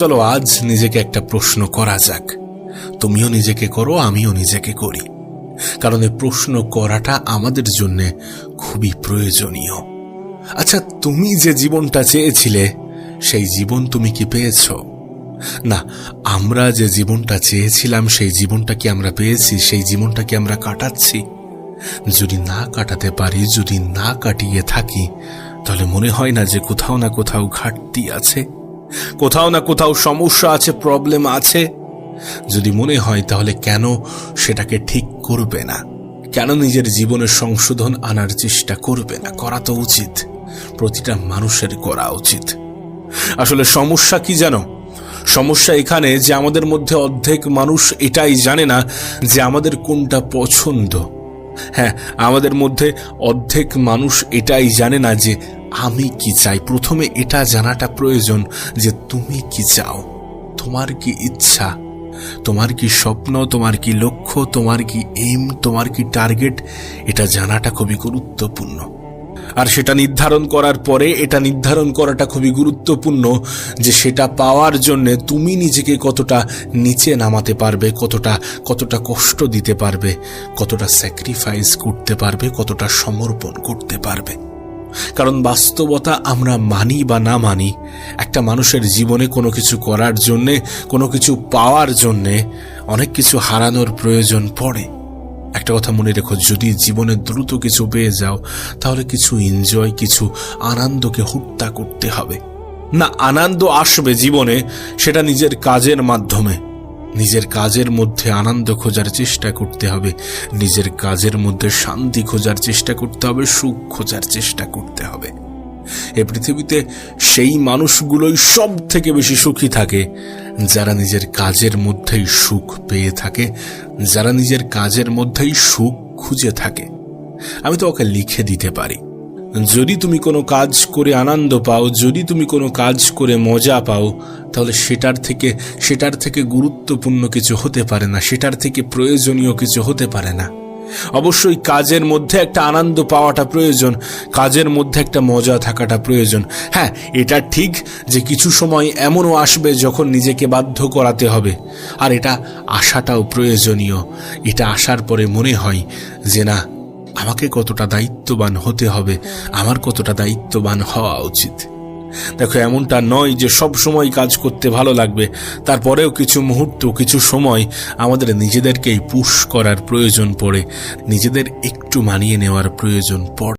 চলো আজ নিজেকে একটা প্রশ্ন করা যাক। তুমিও নিজেকে করো, আমিও নিজেকে করি, কারণ এই প্রশ্ন করাটা আমাদের জন্য খুবই প্রয়োজনীয়। আচ্ছা, তুমি যে জীবনটা চেয়েছিলে সেই জীবন তুমি কি পেয়েছ? না, আমরা যে জীবনটা চেয়েছিলাম সেই জীবনটা কি আমরা পেয়েছি? সেই জীবনটা কি আমরা কাটাচ্ছি? যদি না কাটাতে পারি, যদি না কাটিয়ে থাকি, তাহলে মনে হয় না যে কোথাও না কোথাও ঘাটতি আছে, কোথাও না কোথাও সমস্যা আছে, প্রবলেম আছে? যদি মনে হয় তাহলে কেন সেটাকে ঠিক করবে না? কেন নিজের জীবনের সংশোধন আনার চেষ্টা করবে না? করা তো উচিত, প্রতিটা মানুষের করা উচিত। আসলে সমস্যা কি জানো? সমস্যা এখানে যে আমাদের মধ্যে অর্ধেক মানুষ এটাই জানে না যে আমাদের কোনটা পছন্দ। হ্যাঁ, আমাদের মধ্যে অর্ধেক মানুষ এটাই জানে না যে আমি কি চাই। প্রথমে এটা জানাটা প্রয়োজন যে তুমি কি চাও, তোমার কি ইচ্ছা, তোমার কি স্বপ্ন, তোমার কি লক্ষ্য, তোমার কি এইম, তোমার কি টার্গেট। এটা জানাটা খুবই গুরুত্বপূর্ণ। আর সেটা নির্ধারণ করার পরে এটা নির্ধারণ করাটা খুবই গুরুত্বপূর্ণ যে সেটা পাওয়ার জন্য তুমি নিজেকে কতটা নিচে নামাতে পারবে, কতটা কষ্ট দিতে পারবে, কতটা স্যাক্রিফাইস করতে পারবে, কতটা সমর্পণ করতে পারবে। কারণ বাস্তবতা আমরা মানি বা না মানি, একটা মানুষের জীবনে কোনো কিছু করার জন্যে, কোনো কিছু পাওয়ার জন্যে অনেক কিছু হারানোর প্রয়োজন পড়ে। একটা কথা মনে রেখো, যদি জীবনে দ্রুত কিছু পেয়ে যাও তাহলে কিছু এনজয়, কিছু আনন্দকে হত্যা করতে হবে না। আনন্দ আসবে জীবনে, সেটা নিজের কাজের মাধ্যমে। নিজের কাজের মধ্যে আনন্দ খোঁজার চেষ্টা করতে হবে, নিজের কাজের মধ্যে শান্তি খোঁজার চেষ্টা করতে হবে, সুখ খোঁজার চেষ্টা করতে হবে। এ পৃথিবীতে সেই মানুষগুলোই সব থেকে বেশি সুখী থাকে যারা নিজের কাজের মধ্যেই সুখ পেয়ে থাকে, যারা নিজের কাজের মধ্যেই সুখ খুঁজে থাকে। আমি তো ওকে লিখে দিতে পারি, যদি তুমি কোনো কাজ করে আনন্দ পাও, যদি তুমি কোনো কাজ করে মজা পাও, তাহলে সেটার থেকে গুরুত্বপূর্ণ কিছু হতে পারে না, সেটার থেকে প্রয়োজনীয় কিছু হতে পারে না। অবশ্যই কাজের মধ্যে একটা আনন্দ পাওয়াটা প্রয়োজন, কাজের মধ্যে একটা মজা থাকাটা প্রয়োজন। হ্যাঁ, এটা ঠিক যে কিছু সময় এমনও আসবে যখন নিজেকে বাধ্য করাতে হবে, আর এটা আসাটাও প্রয়োজনীয়। এটা আসার পরে মনে হয় যে না, আমাকে কতটা দায়িত্ববান হতে হবে, আমার কতটা দায়িত্ববান হওয়া উচিত। দেখো, এমনটা নয় যে সব সময় কাজ করতে ভালো লাগবে, তারপরেও কিছু মুহূর্ত, কিছু সময় আমাদের নিজেদেরকেই পুশ করার প্রয়োজন পড়ে, নিজেদের একটু মানিয়ে নেওয়ার প্রয়োজন পড়ে।